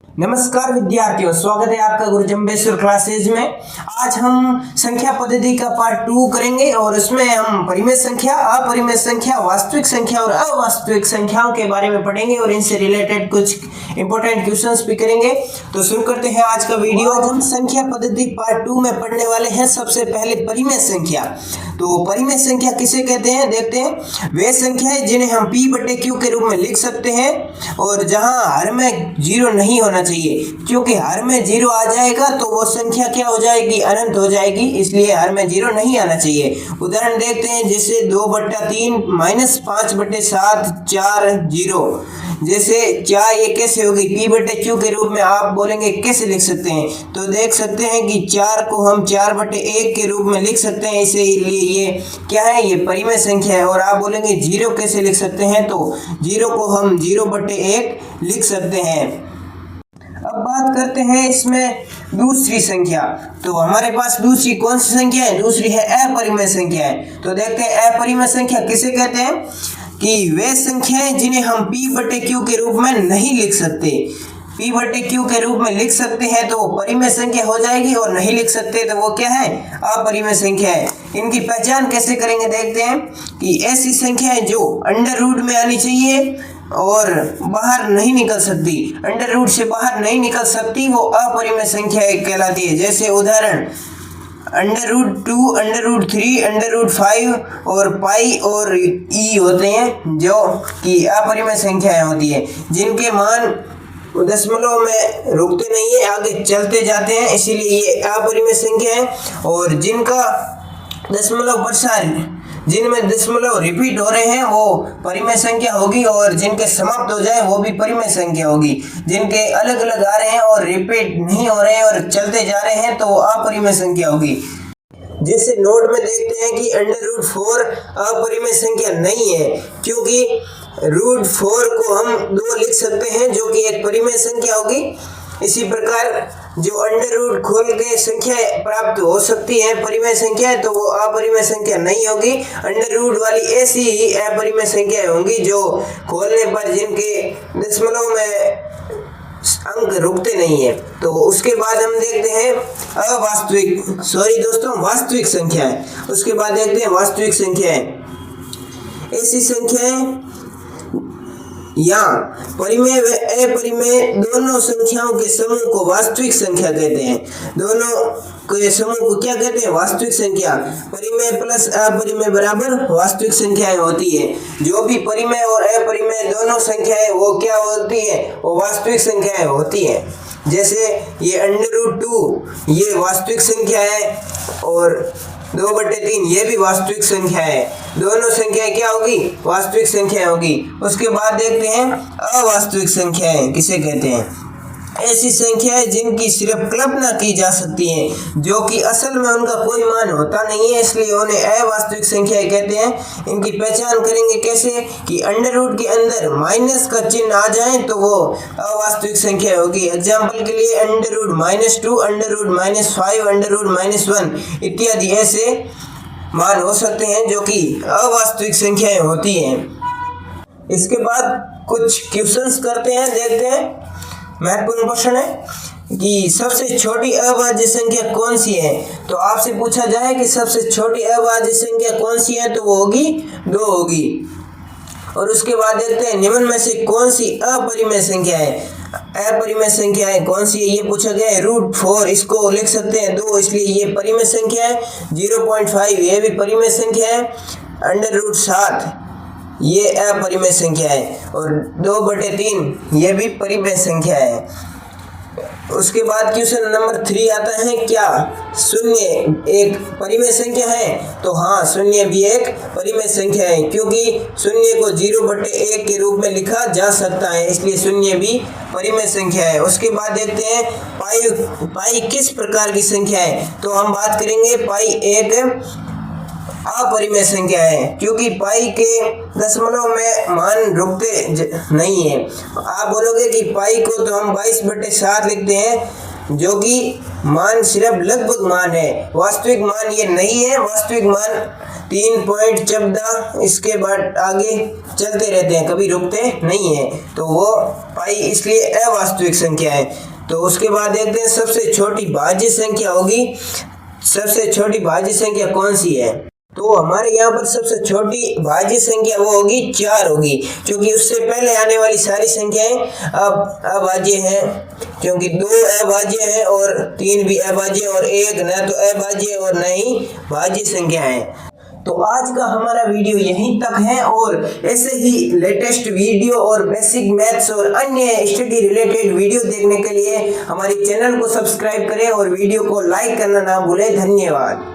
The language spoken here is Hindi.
नमस्कार विद्यार्थियों, स्वागत है आपका गुरु जम्बेश्वर क्लासेज में। आज हम संख्या पद्धति का पार्ट 2 करेंगे और उसमें हम परिमेय संख्या, अपरिमेय संख्या, वास्तविक संख्या और अवास्तविक संख्याओं के बारे में पढ़ेंगे और इनसे रिलेटेड कुछ इंपॉर्टेंट क्वेश्चंस भी करेंगे। तो शुरू करते हैं आज का वीडियो। आज हम संख्या पद्धति पार्ट 2 में पढ़ने वाले हैं सबसे पहले परिमेय संख्या। तो परिमेय संख्या किसे कहते हैं देखते हैं। वे संख्याएं जिन्हें हम P/Q के रूप में लिख सकते हैं और जहां हर में 0 नहीं होना चाहिए, क्योंकि हर में 0 आ जाएगा तो वो संख्या क्या हो जाएगी, अनंत हो जाएगी, इसलिए हर में 0 नहीं आना चाहिए। उदाहरण देखते हैं, जैसे 2/3 -5/7 4 0। जैसे क्या ये कैसे होगी, P/Q के रूप में आप बोलेंगे कैसे लिख सकते हैं, तो देख सकते हैं कि 4 को हम 4/1 के रूप में लिख सकते हैं, इसीलिए ये क्या है, ये परिमेय संख्या है। और आप बोलेंगे 0 कैसे लिख सकते हैं, तो 0 को हम 0/1 लिख सकते हैं। अब बात करते हैं इसमें दूसरी संख्या। तो हमारे पास दूसरी कौन सी संख्या है, दूसरी है अपरिमेय संख्या है। तो देखते हैं अपरिमेय संख्या किसे कहते हैं, कि वे संख्याएं जिन्हें हम P/Q के रूप में नहीं लिख सकते। P/Q के रूप में लिख सकते हैं तो वो परिमेय संख्या हो जाएगी, और नहीं लिख सकते तो वो क्या है, अपरिमेय संख्या है। इनकी पहचान कैसे करेंगे देखते हैं, कि ऐसी संख्याएं जो अंडर रूट में आनी चाहिए और बाहर नहीं निकल सकती, अंडर रूट से बाहर नहीं निकल सकती, वो अपरिमेय संख्या कहलाती है। जैसे उदाहरण √2, √3, √5 और पाई और ई होते हैं, जो कि अपरिमेय संख्याएं होती है, जिनके मान दशमलव में रुकते नहीं है, आगे चलते जाते हैं, इसीलिए ये अपरिमेय संख्या है। और जिनका दशमलव प्रसार, जिनमें दशमलव रिपीट हो रहे हैं वो परिमेय संख्या होगी, और जिनके समाप्त हो जाए वो भी परिमेय संख्या होगी। जिनके अलग अलग आ रहे हैं और रिपीट नहीं हो रहे हैं और चलते जा रहे हैं तो वो अपरिमेय संख्या होगी। जैसे नोट में देखते हैं कि √4 अपरिमेय संख्या नहीं है, क्योंकि √4 को हम 2 लिख सकते हैं, जो कि एक परिमेय संख्या होगी। इसी प्रकार जो अंडर रूट खोल के संख्या प्राप्त हो सकती है परिमेय संख्या, तो वो अपरिमेय संख्या नहीं होगी। अंडर रूट वाली ऐसी ही अपरिमेय संख्याएं होंगी जो खोलने पर जिनके दशमलव में अंक रुकते नहीं है। तो उसके बाद हम देखते हैं वास्तविक संख्याएं। उसके बाद देखते हैं वास्तविक संख्याएं। ऐसी संख्याएं या परिमेय व अपरिमेय दोनों संख्याओं के समूह को वास्तविक संख्या कहते हैं। दोनों के समूह को क्या कहते हैं, वास्तविक संख्या। परिमेय प्लस अपरिमेय बराबर वास्तविक संख्याएं होती है। जो भी परिमेय और अपरिमेय दोनों संख्याएं वो क्या होती है, वो वास्तविक संख्याएं होती है। जैसे ये √2 ये वास्तविक संख्या है, और 2/3 ये भी वास्तविक संख्या है। दोनों संख्याएं क्या होगी, वास्तविक संख्या होगी। उसके बाद देखते हैं अवास्तविक संख्याएं किसे कहते हैं। ऐसी संख्याएं जिनकी सिर्फ कल्पना की जा सकती हैं, जो कि असल में उनका कोई मान होता नहीं है, इसलिए उन्हें अवास्तविक संख्याएं कहते हैं। इनकी पहचान करेंगे कैसे, कि अंडर रूट के अंदर माइनस का चिन्ह आ जाए तो वो अवास्तविक संख्या होगी। एग्जाम्पल के लिए √-2, √-5, √-1 इत्यादि ऐसे मान हो सकते हैं जो कि अवास्तविक संख्याएं होती हैं। इसके बाद कुछ क्वेश्चंस करते हैं, देखते हैं। महत्वपूर्ण प्रश्न है कि सबसे छोटी अभाज्य संख्या कौन सी है। तो आपसे पूछा जाए कि सबसे छोटी अभाज्य संख्या कौन सी है, तो वो होगी 2 होगी। और उसके बाद देखते हैं निम्न में से कौन सी अपरिमेय संख्या है। अपरिमेय संख्याएं कौन सी है ये पूछा गया है। √4 इसको लिख सकते हैं 2, इसलिए ये परिमेय संख्या है। 0.5 ये भी परिमेय संख्या है। √7 ये अपरिमेय संख्या है, और 2/3 ये भी परिमेय संख्या है। उसके बाद क्वेश्चन नंबर 3 आता है, क्या शून्य एक परिमेय संख्या है। तो हाँ, शून्य भी एक परिमेय संख्या है, क्योंकि शून्य को 0/1 के रूप में लिखा जा सकता है, इसलिए शून्य भी परिमेय संख्या है। उसके बाद देखते हैं पाई किस प्रकार की संख्या है। तो हम बात करेंगे पाई एक अपरिमेय संख्या है, क्योंकि पाई के दशमलव में मान रुकते नहीं है। आप बोलोगे कि पाई को तो हम 22/7 लिखते हैं, जो कि मान सिर्फ लगभग मान है, वास्तविक मान ये नहीं है। वास्तविक मान 3.14, इसके बाद आगे चलते रहते हैं, कभी रुकते नहीं है, तो वो पाई इसलिए अवास्तविक संख्या है। तो उसके बाद देखते हैं सबसे छोटी भाज्य संख्या होगी। सबसे छोटी भाज्य संख्या कौन सी है? तो हमारे यहाँ पर सबसे छोटी भाज्य संख्या वो होगी 4 होगी, क्योंकि उससे पहले आने वाली सारी संख्याएं अब अभाज्य हैं, क्योंकि 2 अभाज्य हैं और 3 भी अभाज्य और 1 न तो अभाज्य और न ही भाज्य संख्या है। तो आज का हमारा वीडियो यहीं तक है, और ऐसे ही लेटेस्ट वीडियो और बेसिक मैथ्स और अन्य स्टडी रिलेटेड वीडियो देखने के लिए हमारे चैनल को सब्सक्राइब करें और वीडियो को लाइक करना ना भूलें। धन्यवाद।